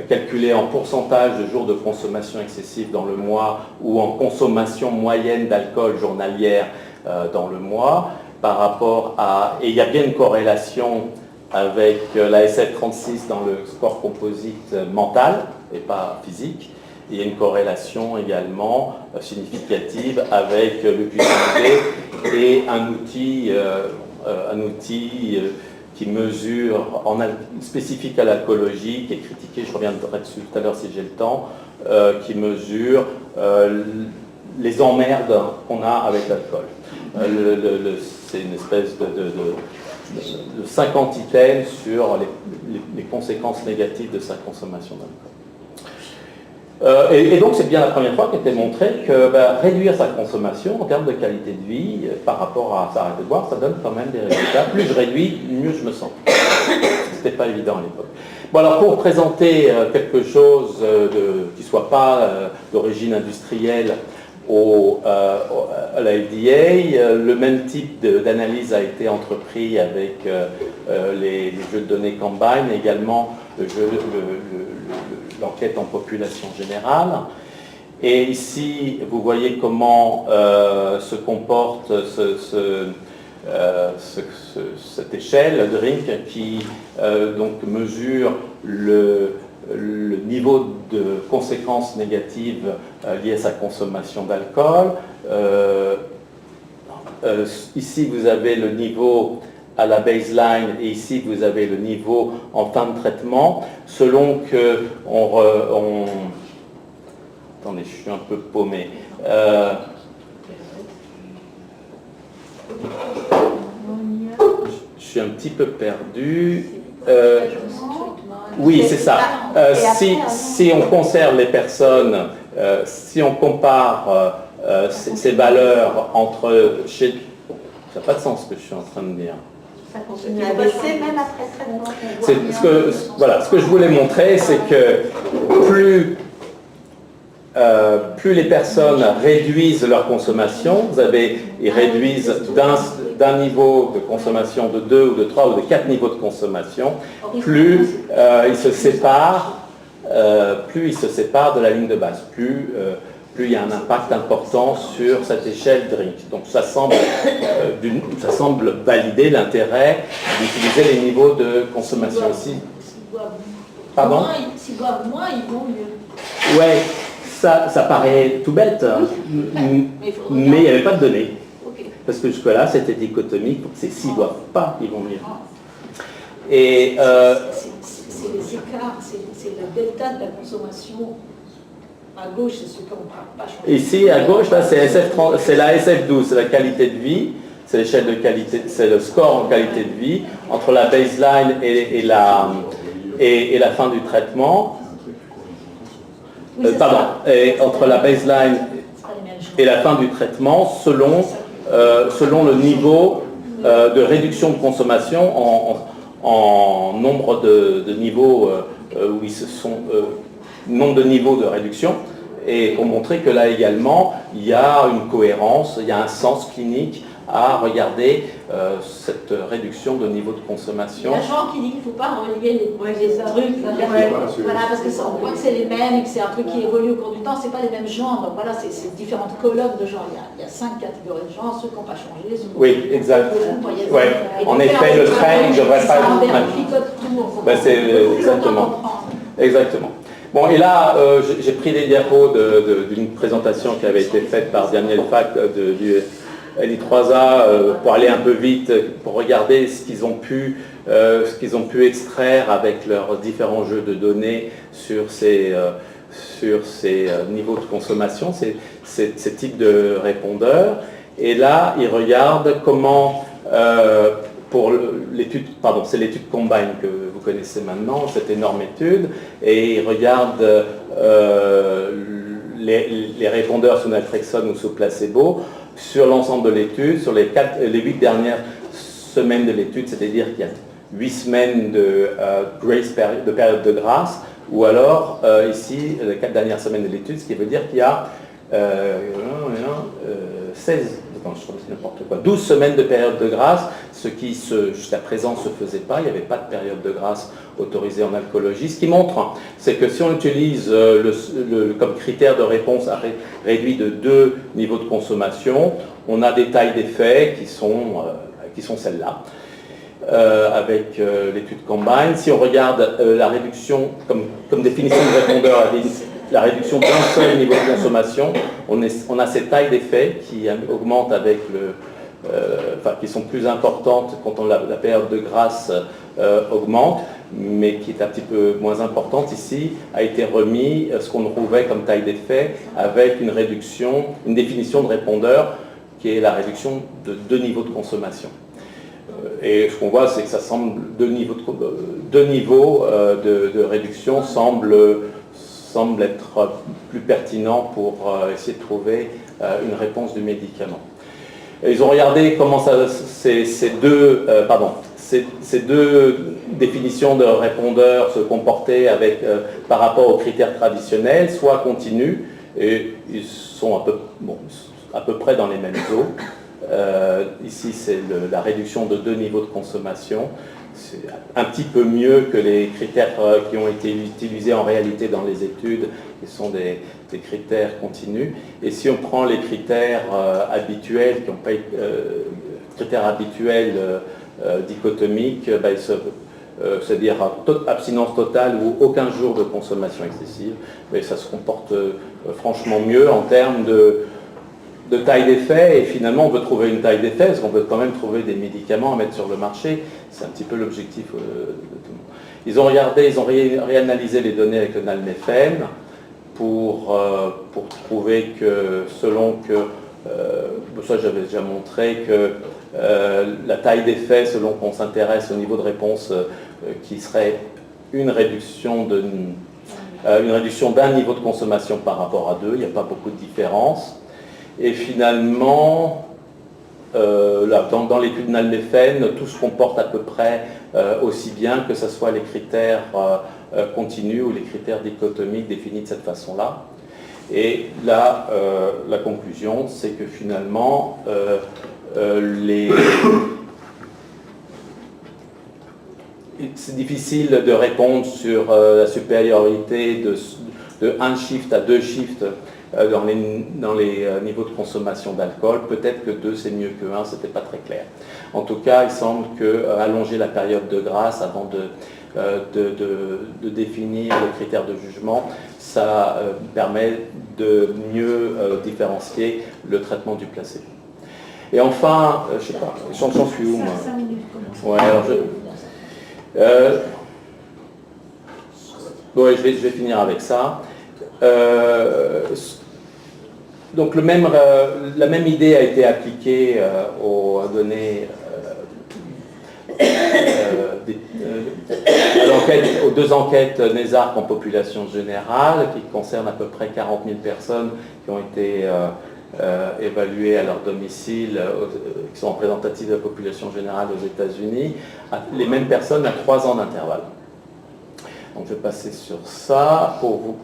[SPEAKER 1] calculé en pourcentage de jours de consommation excessive dans le mois ou en consommation moyenne d'alcool journalière dans le mois, par rapport à... Et il y a bien une corrélation avec la SF36 dans le score composite mental et pas physique. Il y a une corrélation également significative avec le QCD et un outil qui mesure, spécifique à l'alcoolologie, qui est critiqué, je reviendrai dessus tout à l'heure si j'ai le temps, qui mesure les emmerdes qu'on a avec l'alcool. C'est une espèce de 50 items sur les conséquences négatives de sa consommation d'alcool. Et donc c'est bien la première fois qu'il était montré que réduire sa consommation en termes de qualité de vie par rapport à s'arrêter de boire, ça donne quand même des résultats. Plus je réduis, mieux je me sens. C'était pas évident à l'époque. Bon, alors pour présenter quelque chose qui ne soit pas d'origine industrielle à la FDA, le même type d'analyse a été entrepris avec les jeux de données Combine, et également l'enquête en population générale. Et ici, vous voyez comment se comporte cette échelle DRINK qui donc mesure le niveau de conséquences négatives liées à sa consommation d'alcool. Ici, vous avez le niveau à la baseline et ici, vous avez le niveau en fin de traitement, selon qu'on Attendez, je suis un peu paumé. Je suis un petit peu perdu. Oui, c'est ça. Si on conserve les personnes, si on compare ces valeurs entre... Ça n'a pas de sens ce que je suis en train de dire.
[SPEAKER 5] Ça continue à baisser même après traitement.
[SPEAKER 1] Ce que je voulais montrer, c'est que plus les personnes réduisent leur consommation, ils réduisent d'un niveau de consommation de 2 ou de 3 ou de 4 niveaux de consommation, plus ils se séparent de la ligne de base, plus il y a un impact important sur cette échelle DRINC. Donc ça semble valider l'intérêt d'utiliser les niveaux de consommation ici. Pardon ?
[SPEAKER 2] S'ils boivent moins, ils vont mieux.
[SPEAKER 1] Ouais, ça paraît tout bête, mais il n'y avait pas de données. Parce que jusque-là, c'était dichotomique, c'est s'ils ne boivent pas, ils vont mieux. Et
[SPEAKER 2] c'est les écarts, c'est la delta de la consommation. À gauche, c'est ce qu'on ne peut pas changer.
[SPEAKER 1] Ici, à gauche, là, c'est la SF12, c'est la qualité de vie, c'est l'échelle de qualité, c'est le score en qualité de vie entre la baseline et la fin du traitement. Entre la baseline et la fin du traitement, selon le niveau de réduction de consommation en nombre de niveaux où ils se sont nombre de niveaux de réduction, et pour montrer que là également il y a une cohérence, il y a un sens clinique à regarder cette réduction de niveau de consommation.
[SPEAKER 2] Il y a Jean qui dit qu'il ne faut pas relier les trucs, voilà, parce qu'on voit que c'est les mêmes et que c'est un truc qui évolue au cours du temps, c'est pas les mêmes genres, donc voilà, c'est différentes colonnes de genres. Il y a 5 catégories de genres, ceux qui n'ont pas changé.
[SPEAKER 1] Oui, exact. Ouais. En effet, le trait ne devrait pas être... C'est exactement. Bon, et là, j'ai pris des diapos d'une présentation qui avait été faite par Daniel Fack du LI3A pour aller un peu vite, pour regarder ce qu'ils ont pu extraire avec leurs différents jeux de données sur ces niveaux de consommation, ces types de répondeurs. Et là, ils regardent comment... pour l'étude, c'est l'étude Combine que vous connaissez maintenant, cette énorme étude, et ils regardent les répondeurs sous naltrexone ou sous placebo sur l'ensemble de l'étude, sur les 8 dernières semaines de l'étude, c'est-à-dire qu'il y a 8 semaines de période de grâce, ou alors ici, les 4 dernières semaines de l'étude, ce qui veut dire qu'il y a 12 semaines de période de grâce, ce qui jusqu'à présent ne se faisait pas, il n'y avait pas de période de grâce autorisée en alcoolologie. Ce qui montre, c'est que si on utilise comme critère de réponse réduit de 2 niveaux de consommation, on a des tailles d'effet qui sont celles-là, avec l'étude Combine. Si on regarde la réduction, comme définition de répondeur, la réduction d'un seul niveau de consommation, on a ces tailles d'effet qui augmentent avec qui sont plus importantes quand la période de grâce augmente, mais qui est un petit peu moins importante ici, a été remis ce qu'on trouvait comme taille d'effet avec une définition de répondeur qui est la réduction de 2 niveaux de consommation. Et ce qu'on voit, c'est que ça semble deux niveaux de réduction semblent être plus pertinents pour essayer de trouver une réponse du médicament. Et ils ont regardé comment ces deux définitions de répondeurs se comportaient par rapport aux critères traditionnels, soit continus, et ils sont à peu près dans les mêmes eaux. Ici, c'est la réduction de 2 niveaux de consommation. C'est un petit peu mieux que les critères qui ont été utilisés en réalité dans les études, qui sont des critères continus. Et si on prend les critères habituels, critères habituels dichotomiques, c'est-à-dire abstinence totale ou aucun jour de consommation excessive, mais ça se comporte franchement mieux en termes de taille d'effet, et finalement on veut trouver une taille d'effet, parce qu'on veut quand même trouver des médicaments à mettre sur le marché, c'est un petit peu l'objectif de tout le monde. Ils ont réanalysé les données avec le nalméphène pour trouver que selon que, ça j'avais déjà montré, que la taille des faits, selon qu'on s'intéresse au niveau de réponse, qui serait une réduction d'un niveau de consommation par rapport à deux, il n'y a pas beaucoup de différence. Et finalement, là, dans l'étude Nallefen, tout se comporte à peu près aussi bien, que ce soit les critères continus ou les critères dichotomiques définis de cette façon-là. Et là, la conclusion, c'est que finalement, c'est difficile de répondre sur la supériorité de un shift à deux shifts dans les niveaux de consommation d'alcool. Peut-être que 2 c'est mieux que 1, ce n'était pas très clair. En tout cas, il semble qu'allonger la période de grâce avant de définir le critère de jugement, ça permet de mieux différencier le traitement du placebo. Et enfin, je ne sais pas, j'en suis où moi?
[SPEAKER 2] 5 minutes.
[SPEAKER 1] Ouais, alors je vais finir avec ça. Donc la même idée a été appliquée aux données aux 2 enquêtes NESARC en population générale, qui concernent à peu près 40 000 personnes qui ont été évaluées à leur domicile, qui sont représentatives de la population générale aux États-Unis, les mêmes personnes à 3 ans d'intervalle. Donc je vais passer sur ça pour vous...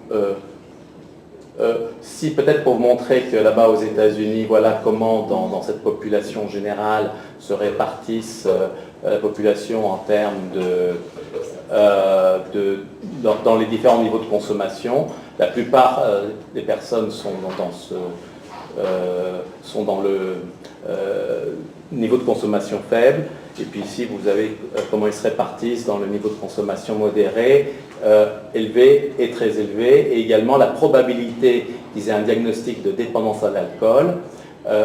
[SPEAKER 1] peut-être pour vous montrer que là-bas aux États-Unis, voilà comment dans cette population générale se répartissent la population en termes dans les différents niveaux de consommation. La plupart des personnes sont dans le niveau de consommation faible. Et puis ici, vous avez comment ils se répartissent dans le niveau de consommation modéré, élevé et très élevé, et également la probabilité qu'ils aient un diagnostic de dépendance à l'alcool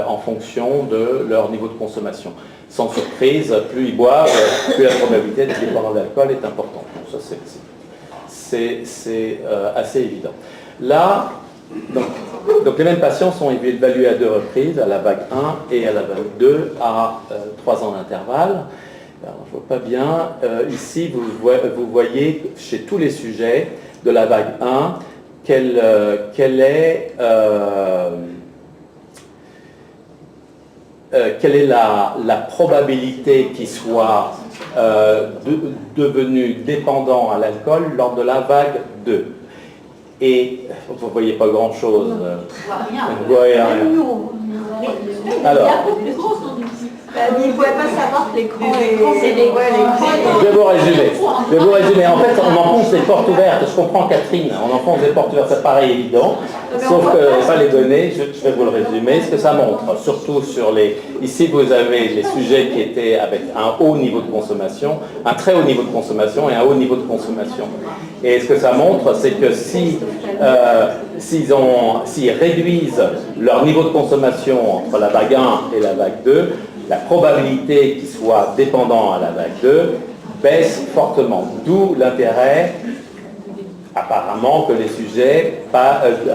[SPEAKER 1] en fonction de leur niveau de consommation. Sans surprise, plus ils boivent, plus la probabilité d'être dépendant à l'alcool est importante. Donc ça, c'est assez évident. Là, donc les mêmes patients sont évalués à 2 reprises, à la vague 1 et à la vague 2, à 3 ans d'intervalle. Alors, je ne vois pas bien. Ici, vous voyez chez tous les sujets de la vague 1 quelle est la probabilité qu'ils soient devenus dépendants à l'alcool lors de la vague 2. Et vous ne voyez pas grand-chose. Vous voyez rien. Alors,
[SPEAKER 5] Il ne pouvait pas savoir que l'écran est...
[SPEAKER 1] je vais vous résumer. En fait, on enfonce des portes ouvertes. Je comprends, Catherine, on enfonce des portes ouvertes, ça paraît évident. Sauf que pas les données, je vais vous le résumer. Ce que ça montre, surtout sur les... Ici, vous avez les sujets qui étaient avec un haut niveau de consommation, un très haut niveau de consommation et un haut niveau de consommation. Et ce que ça montre, c'est que s'ils réduisent leur niveau de consommation entre la vague 1 et la vague 2, la probabilité qu'ils soient dépendants à la vague 2 baisse fortement. D'où l'intérêt, apparemment, que les sujets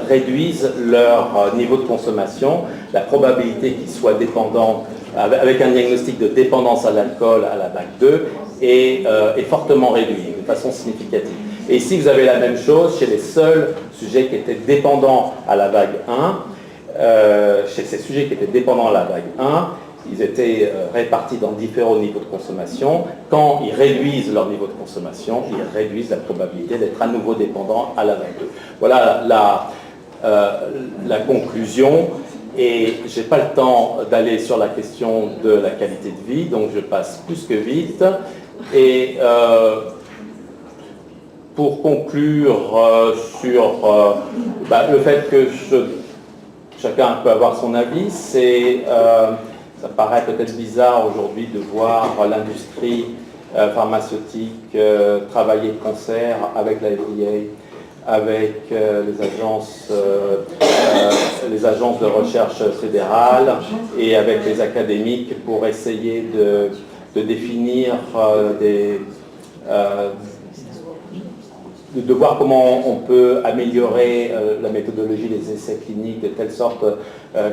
[SPEAKER 1] réduisent leur niveau de consommation. La probabilité qu'ils soient dépendants, avec un diagnostic de dépendance à l'alcool à la vague 2, est fortement réduite, de façon significative. Et ici, vous avez la même chose chez les seuls sujets qui étaient dépendants à la vague 1. Chez ces sujets qui étaient dépendants à la vague 1, ils étaient répartis dans différents niveaux de consommation. Quand ils réduisent leur niveau de consommation, ils réduisent la probabilité d'être à nouveau dépendants à la vague 2. Voilà la conclusion. Et je n'ai pas le temps d'aller sur la question de la qualité de vie, donc je passe plus que vite. Et pour conclure sur le fait que chacun peut avoir son avis, ça paraît peut-être bizarre aujourd'hui de voir l'industrie pharmaceutique travailler de concert avec la FDA, avec les agences de recherche fédérales et avec les académiques pour essayer de définir de voir comment on peut améliorer la méthodologie des essais cliniques de telle sorte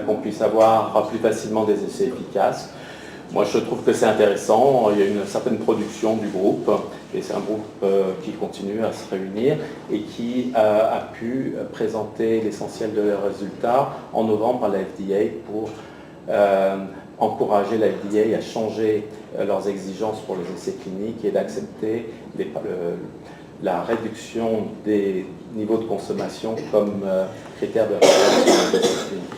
[SPEAKER 1] qu'on puisse avoir plus facilement des essais efficaces. Moi, je trouve que c'est intéressant. Il y a une certaine production du groupe, et c'est un groupe qui continue à se réunir et qui a pu présenter l'essentiel de leurs résultats en novembre à la FDA pour encourager la FDA à changer leurs exigences pour les essais cliniques et d'accepter la réduction des niveaux de consommation comme critère de réalisation des essais cliniques.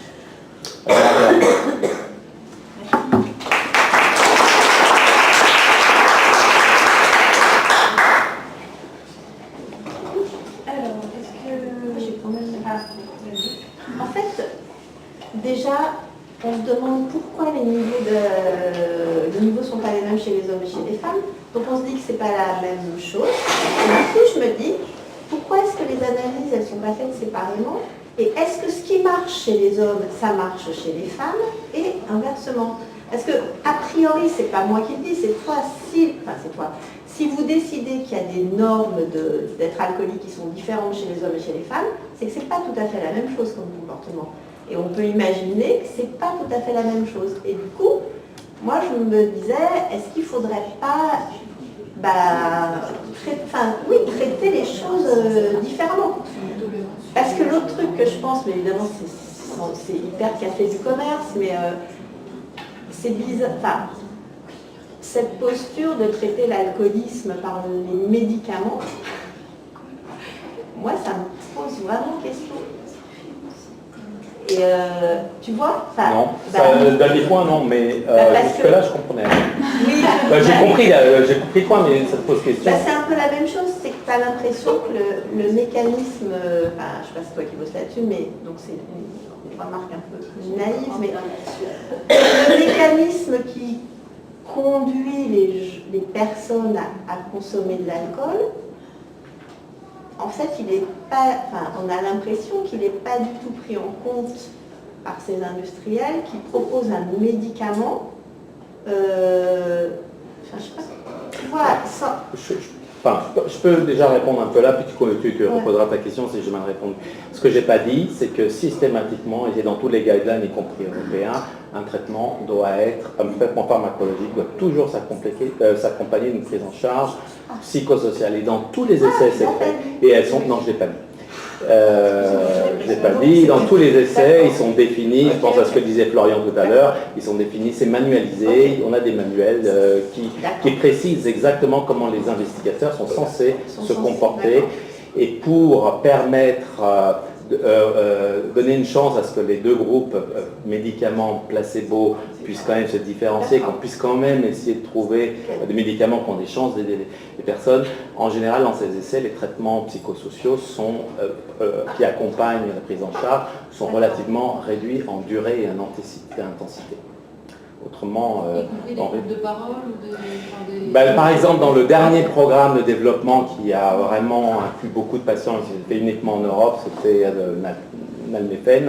[SPEAKER 5] En fait, déjà, on se demande pourquoi les niveaux sont pas les mêmes chez les hommes et chez les femmes. Donc on se dit que c'est pas la même chose. Et du coup, je me dis, pourquoi est-ce que les analyses, elles sont pas faites séparément? Et est-ce que ce qui marche chez les hommes, ça marche chez les femmes? Et inversement. Parce que, a priori, c'est pas moi qui le dis, c'est toi, c'est toi. Si vous décidez qu'il y a des normes d'être alcoolique qui sont différentes chez les hommes et chez les femmes, c'est que c'est pas tout à fait la même chose comme comportement. Et on peut imaginer que c'est pas tout à fait la même chose. Et du coup, moi je me disais, est-ce qu'il ne faudrait pas traiter les choses différemment? Parce que l'autre truc que je pense, mais évidemment c'est hyper café du commerce, mais c'est bizarre. Enfin, cette posture de traiter l'alcoolisme par les médicaments, moi ça me pose vraiment question. Et tu vois,
[SPEAKER 1] non, dans les points non, mais jusque-là je comprenais.
[SPEAKER 5] Oui,
[SPEAKER 1] j'ai compris le point, mais ça te pose question.
[SPEAKER 5] C'est un peu la même chose, c'est que tu as l'impression que le mécanisme, je ne sais pas si c'est toi qui bosses là-dessus, mais donc c'est une remarque un peu naïve, mais le mécanisme qui conduit les personnes à consommer de l'alcool, en fait, on a l'impression qu'il n'est pas du tout pris en compte par ces industriels qui proposent un médicament. Je sais pas. Tu vois, ça.
[SPEAKER 1] Je peux déjà répondre un peu là, puis tu reposeras ta question si j'ai mal répondu. Ce que je n'ai pas dit, c'est que systématiquement, et dans tous les guidelines, y compris européens, un traitement doit être, un traitement pharmacologique doit toujours s'accompagner d'une prise en charge psychosociale. Et dans tous les essais, c'est fait. Et elles sont... Non, je ne l'ai pas dit. Je l'ai pas dit. Dans tous les essais, ils sont définis, je pense à ce que disait Florian tout à l'heure, ils sont définis, c'est manualisé, on a des manuels qui précisent exactement comment les investigateurs sont censés se comporter. Et pour permettre donner une chance à ce que les deux groupes médicaments placebo puissent quand même se différencier, qu'on puisse quand même essayer de trouver des médicaments qui ont des chances d'aider les personnes. En général, dans ces essais, les traitements psychosociaux qui accompagnent la prise en charge sont relativement réduits en durée et en intensité. Autrement,
[SPEAKER 6] y compris des groupes de parole ou
[SPEAKER 1] par exemple, dans le dernier programme de développement qui a vraiment inclus beaucoup de patients, c'était uniquement en Europe, c'était Nalmefène,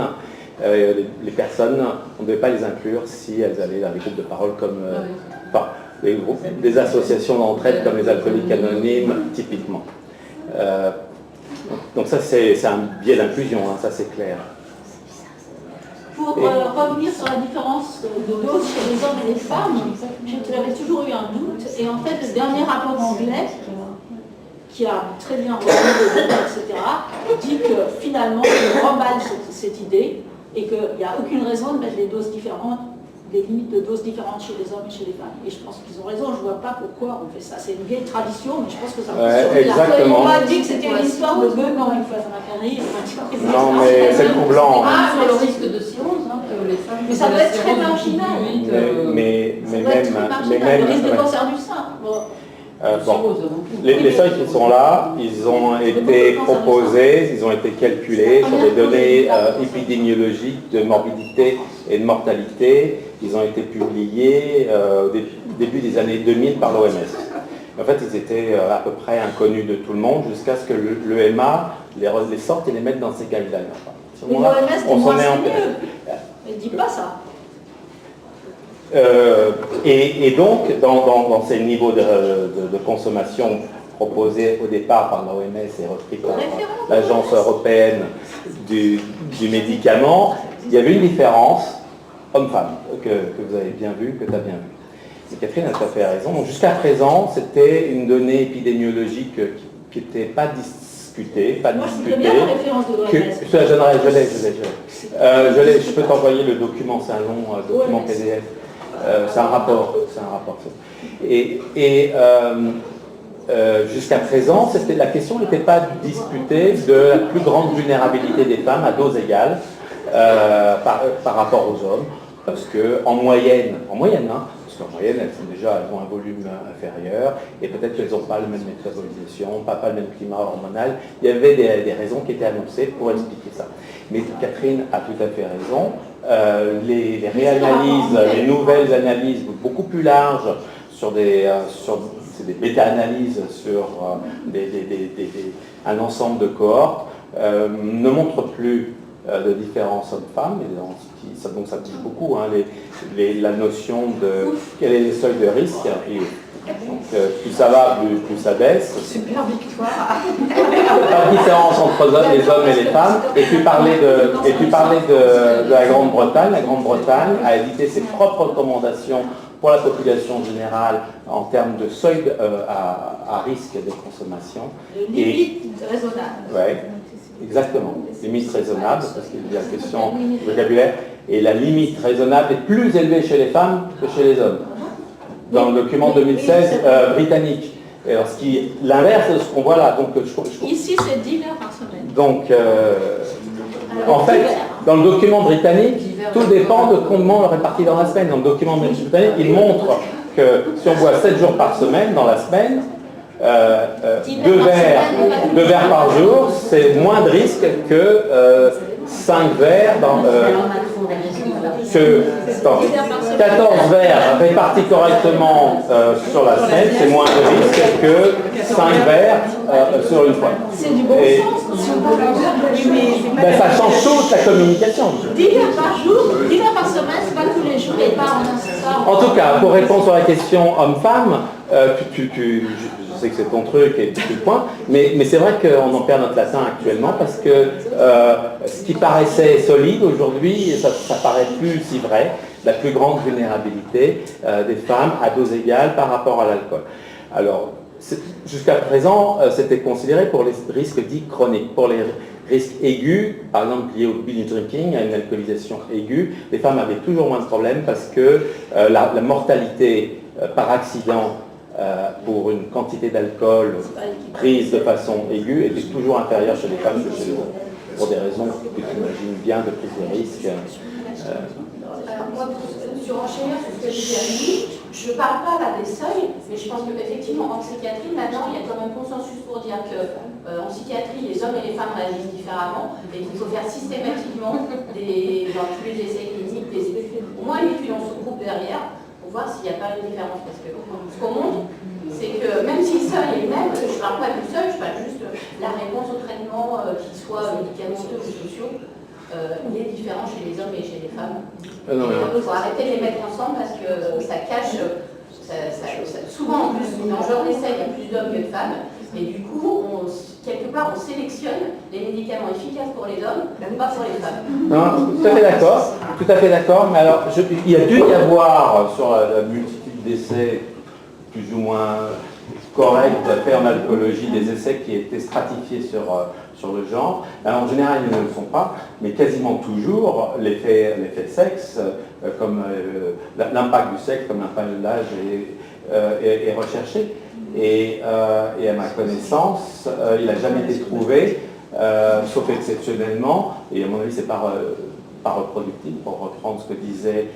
[SPEAKER 1] les personnes, on ne devait pas les inclure si elles allaient dans les groupes de parole comme des associations d'entraide comme les alcooliques anonymes, typiquement. Donc ça, c'est un biais d'inclusion, ça c'est clair.
[SPEAKER 2] Pour revenir sur la différence de dose chez les hommes et les femmes, j'avais toujours eu un doute. Et en fait, le dernier rapport anglais, qui a très bien retenu le débat, etc., dit que finalement, on remballe cette idée et qu'il n'y a aucune raison de mettre des doses différentes, des limites de doses différentes chez les hommes et chez les femmes. Et je pense qu'ils ont raison, je ne vois pas pourquoi on fait ça. C'est une vieille tradition, mais je pense que ça peut
[SPEAKER 1] exactement.
[SPEAKER 2] On m'a dit que c'était une histoire de Gueugnon, une fois, ça m'a fait rire.
[SPEAKER 1] Non, mais c'est troublant.
[SPEAKER 6] sur le risque de cirrhose, que les femmes...
[SPEAKER 2] Mais ça doit être très marginal.
[SPEAKER 1] Mais même...
[SPEAKER 2] Le risque de cancer du sein.
[SPEAKER 1] Les seuils qui sont là, ils ont été proposés, ils ont été calculés sur des données épidémiologiques de morbidité et de mortalité. Ils ont été publiés au début des années 2000 par l'OMS. En fait, ils étaient à peu près inconnus de tout le monde jusqu'à ce que l'EMA les sorte et les mette dans ses guidelines.
[SPEAKER 2] Mais l'OMS est moins sérieux. Elle ne dit pas ça.
[SPEAKER 1] Et donc, dans ces niveaux de consommation proposé au départ par l'OMS et repris par l'Agence européenne du médicament, il y avait une différence homme-femme, que vous avez bien vu, que tu as bien vu. Et Catherine a tout à fait raison. Donc jusqu'à présent, c'était une donnée épidémiologique qui n'était pas discutée,
[SPEAKER 2] Moi, je voudrais bien la référence de l'OMS.
[SPEAKER 1] Je l'ai, je peux t'envoyer le document, c'est un long document PDF. C'est un rapport. Jusqu'à présent, la question n'était pas discutée de la plus grande vulnérabilité des femmes à dose égale par rapport aux hommes, parce qu'en moyenne, parce qu'en moyenne, elles ont un volume inférieur, et peut-être qu'elles n'ont pas la même métabolisation, pas le même climat hormonal. Il y avait des raisons qui étaient annoncées pour expliquer ça. Mais Catherine a tout à fait raison. Les réanalyses, les nouvelles analyses beaucoup plus larges c'est des méta-analyses sur un ensemble de cohortes, ne montrent plus de différence hommes-femmes, donc ça bouge beaucoup, hein, la notion de quel est le seuil de risque, et donc plus ça va, plus ça baisse.
[SPEAKER 2] Super victoire.
[SPEAKER 1] Pas de différence entre les hommes et les femmes. Et tu parlais de la Grande-Bretagne. La Grande-Bretagne a édité ses propres recommandations pour la population générale en termes de seuil à risque de consommation.
[SPEAKER 2] Limite raisonnable.
[SPEAKER 1] Oui, exactement. Limite raisonnable, parce qu'il y a une question de vocabulaire. Et la limite raisonnable est plus élevée chez les femmes que chez les hommes. Dans le document 2016 britannique. Et alors, l'inverse de ce qu'on voit là. Donc,
[SPEAKER 2] ici, c'est 10 verres par semaine.
[SPEAKER 1] Donc, en fait, dans le document britannique, tout dépend de comment on le répartit dans la semaine. Dans le document britannique, il montre que si on boit 7 jours par semaine, dans la semaine, 2 verres par jour, c'est moins de risque que 5 verres que 14 verres répartis correctement sur la semaine, c'est moins de risque que 5 verres sur une fois.
[SPEAKER 2] C'est du bon sens.
[SPEAKER 1] Ça change toute la communication.
[SPEAKER 2] 10 verres par jour, 10 verres par semaine, c'est pas tous les jours et pas en un soir.
[SPEAKER 1] En tout cas, pour répondre sur la question homme-femme, je sais que c'est ton truc et tout le point, mais c'est vrai qu'on en perd notre latin actuellement parce que ce qui paraissait solide aujourd'hui, ça paraît plus si vrai, la plus grande vulnérabilité des femmes à dose égale par rapport à l'alcool. Alors, jusqu'à présent, c'était considéré pour les risques dits chroniques. Pour les risques aigus, par exemple liés au binge drinking, à une alcoolisation aiguë, les femmes avaient toujours moins de problèmes parce que la mortalité par accident pour une quantité d'alcool prise de façon aiguë était toujours inférieure chez les femmes que chez les hommes, pour des raisons que tu imagines bien de prise de risque.
[SPEAKER 7] Moi, sur enchaîner sur ce que j'ai dit, je ne parle pas là des seuils, mais je pense qu'effectivement en psychiatrie, maintenant, il y a quand même consensus pour dire qu'en psychiatrie, les hommes et les femmes réagissent différemment et qu'il faut faire systématiquement dans tous les essais cliniques, des études, au moins une étude en sous-groupe derrière, pour voir s'il n'y a pas une différence. Parce que ce qu'on montre, c'est que même si le seuil est le même, je ne parle pas du seuil, je parle juste de la réponse au traitement, qu'il soit médicamenteux ou sociaux, il est différent chez les hommes et chez les femmes. Il faut arrêter de les mettre ensemble parce que ça cache, souvent en plus, dans le genre d'essai, il y a plus d'hommes que de femmes, et du coup, quelque part, on sélectionne les médicaments efficaces pour les hommes, pas pour les femmes.
[SPEAKER 1] Non, tout à fait d'accord, mais alors, il y a dû y avoir sur la multitude d'essais plus ou moins corrects faits en alcoolologie, des essais qui étaient stratifiés sur le genre. Alors, en général, ils ne le sont pas, mais quasiment toujours, l'effet sexe, comme l'impact du sexe, comme l'impact de l'âge est recherché. Et à ma connaissance, il n'a jamais été trouvé, sauf exceptionnellement, et à mon avis, c'est pas reproductible, pour reprendre ce que disait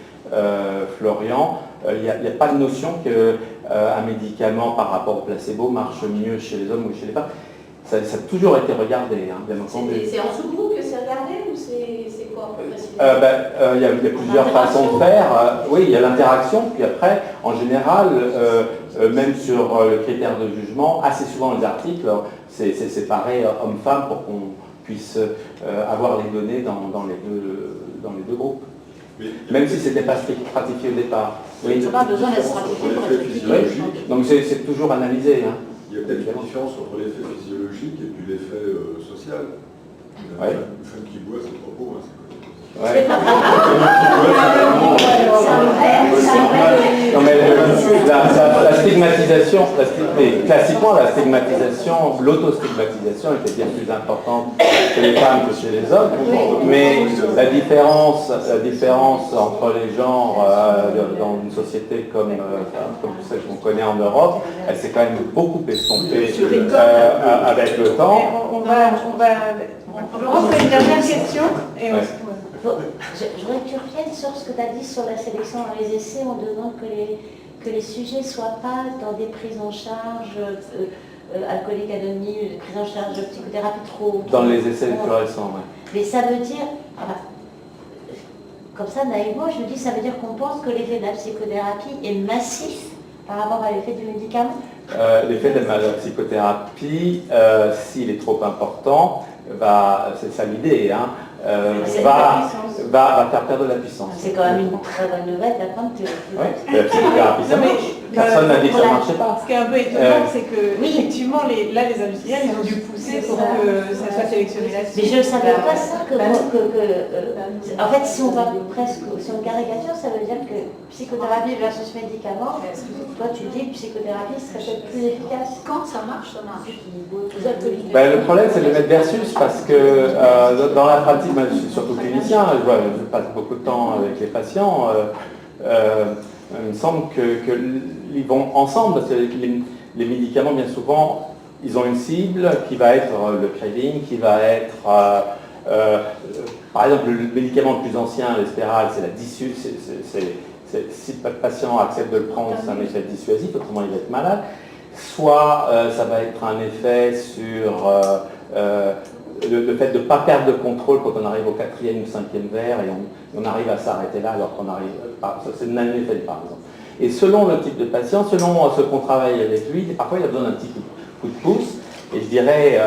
[SPEAKER 1] Florian, il n'y a pas de notion qu'un médicament par rapport au placebo marche mieux chez les hommes ou chez les femmes. Ça a toujours été regardé, hein, bien entendu.
[SPEAKER 7] C'est en sous-groupe que c'est regardé ou c'est quoi précisément
[SPEAKER 1] il y a plusieurs façons de faire. Oui, il y a l'interaction, puis après, en général, même sur le critère de jugement, assez souvent les articles, c'est séparé homme-femme pour qu'on puisse avoir les données dans les deux groupes. Même si ce n'était pas stratifié au départ. Oui.
[SPEAKER 2] Il n'y a pas besoin d'être stratifié pour être étudié.
[SPEAKER 1] Donc c'est toujours analysé. Hein.
[SPEAKER 8] Il y a peut-être une différence entre l'effet physiologique et puis l'effet social.
[SPEAKER 1] Ouais.
[SPEAKER 8] Une femme qui boit, c'est trop beau. Hein,
[SPEAKER 1] Ouais. Non, mais la stigmatisation, mais classiquement la stigmatisation, l'autostigmatisation était bien plus importante chez les femmes que chez les hommes, mais la différence entre les genres dans une société comme celle qu'on connaît en Europe, elle s'est quand même beaucoup estompée avec le temps.
[SPEAKER 3] On va rentrer une dernière question et on se...
[SPEAKER 9] Je voudrais que tu reviennes sur ce que tu as dit sur la sélection dans les essais. On demande que les sujets ne soient pas dans des prises en charge alcooliques anonymes, des prises en charge de psychothérapie trop...
[SPEAKER 1] Dans les essais les plus récents, oui.
[SPEAKER 9] Mais ça veut dire... comme ça, naïvement, je me dis, ça veut dire qu'on pense que l'effet de la psychothérapie est massif par rapport à l'effet du médicament.
[SPEAKER 1] L'effet de la psychothérapie, s'il est trop important, c'est ça l'idée, hein, va faire perdre de la puissance.
[SPEAKER 9] C'est quand même une très bonne nouvelle d'apprendre que...
[SPEAKER 1] Oui, la psychothérapie, ça marche. Personne n'a dit que ça ne marchait pas.
[SPEAKER 3] Ce qui est un peu étonnant, c'est que, effectivement, les industriels, ils ont dû pousser pour que ça soit sélectionné là-dessus.
[SPEAKER 9] Mais je ne savais pas ça, en fait, si on va presque, si on caricature, ça veut dire que psychothérapie versus médicament, toi tu dis que psychothérapie serait peut-être plus efficace.
[SPEAKER 2] Quand ça marche, ça marche.
[SPEAKER 1] Le problème, c'est de mettre versus, parce que dans la pratique, moi, je suis surtout clinicien, je passe beaucoup de temps avec les patients, il me semble qu'ils vont ensemble, parce que les médicaments, bien souvent, ils ont une cible qui va être le craving, qui va être, par exemple, le médicament le plus ancien, l'Espéral, c'est la dissuasion. Si le patient accepte de le prendre, c'est un effet dissuasif, autrement il va être malade. Soit ça va être un effet sur le fait de ne pas perdre de contrôle quand on arrive au 4e ou 5e verre et on arrive à s'arrêter là alors qu'on arrive pas. C'est une effet par exemple. Et selon le type de patient, selon ce qu'on travaille avec lui, parfois il a besoin d'un petit coup de pouce. Et je dirais,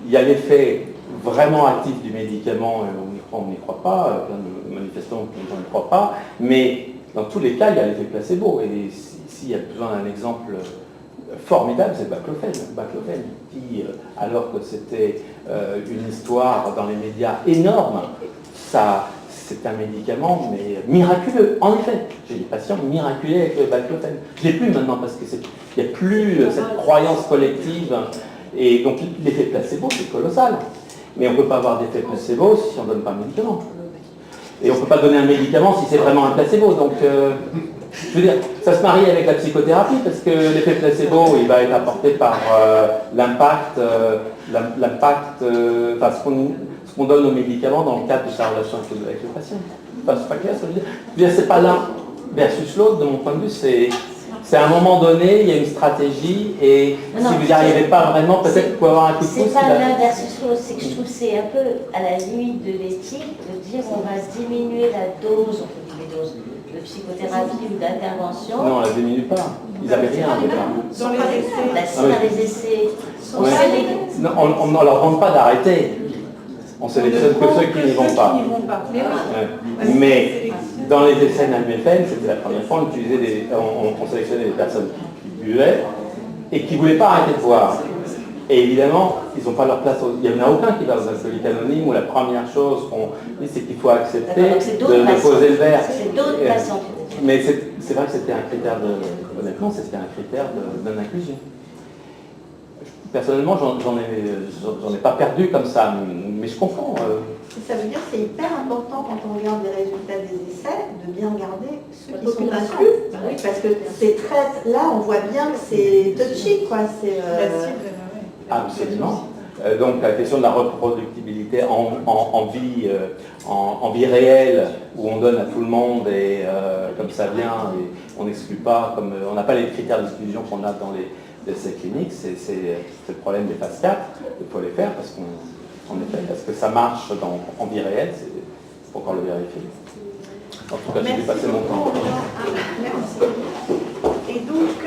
[SPEAKER 1] il y a l'effet vraiment actif du médicament, on n'y croit pas, manifestement on n'y croit pas, mais dans tous les cas, il y a l'effet placebo. Et s'il y a besoin d'un exemple formidable, c'est Baclofen. Baclofen qui, alors que c'était une histoire dans les médias énorme, c'est un médicament mais miraculeux. En effet, j'ai des patients miraculés avec le Baclofen. Je ne l'ai plus maintenant parce qu'il n'y a plus cette croyance collective. Et donc l'effet placebo, c'est colossal. Mais on ne peut pas avoir d'effet placebo si on ne donne pas un médicament. Et on ne peut pas donner un médicament si c'est vraiment un placebo. Donc, je veux dire, ça se marie avec la psychothérapie parce que l'effet placebo, il va être apporté par l'impact, ce qu'on donne aux médicaments dans le cadre de sa relation avec le patient. Enfin, c'est pas clair, ça veut dire. C'est pas l'un versus l'autre, de mon point de vue, c'est à un moment donné, il y a une stratégie et si vous n'y arrivez pas vraiment, peut-être vous pouvez avoir un coup de pouce.
[SPEAKER 9] C'est pas l'un versus l'autre, c'est que je trouve que c'est un peu à la limite de l'éthique de dire on va diminuer la dose, de psychothérapie ou d'intervention.
[SPEAKER 1] Non, on ne la diminue pas. Ils n'avaient rien déjà.
[SPEAKER 3] Dans les essais.
[SPEAKER 9] Dans les essais.
[SPEAKER 1] Non, on ne leur demande pas d'arrêter. On sélectionne que ceux qui n'y vont pas. Mais dans les essais d'Alméfen, c'était la première fois, on sélectionnait des personnes qui buvaient et qui ne voulaient pas arrêter de boire. Et évidemment, ils n'ont pas leur place. Il n'y en a aucun qui va aux alcooliques anonymes où la première chose qu'on dit, c'est qu'il faut accepter de poser le verre.
[SPEAKER 9] C'est d'autres patients.
[SPEAKER 1] Mais c'est vrai que c'était un critère honnêtement, c'était un critère d'inclusion. Personnellement, j'en ai pas perdu comme ça, mais je comprends.
[SPEAKER 5] Ça veut dire que c'est hyper important quand on regarde les résultats des essais de bien regarder ceux qui sont inclus. Oui, parce que c'est très. Là, on voit bien que c'est touchy, quoi.
[SPEAKER 1] Absolument. Donc la question de la reproductibilité en vie réelle, où on donne à tout le monde et comme ça vient, et on n'exclut pas, comme on n'a pas les critères d'exclusion qu'on a dans les essais cliniques, c'est le problème des phases 4, il faut les faire parce que ça marche en vie réelle, il faut encore le vérifier. En tout cas, j'ai dépassé mon temps.
[SPEAKER 3] Merci. Et donc,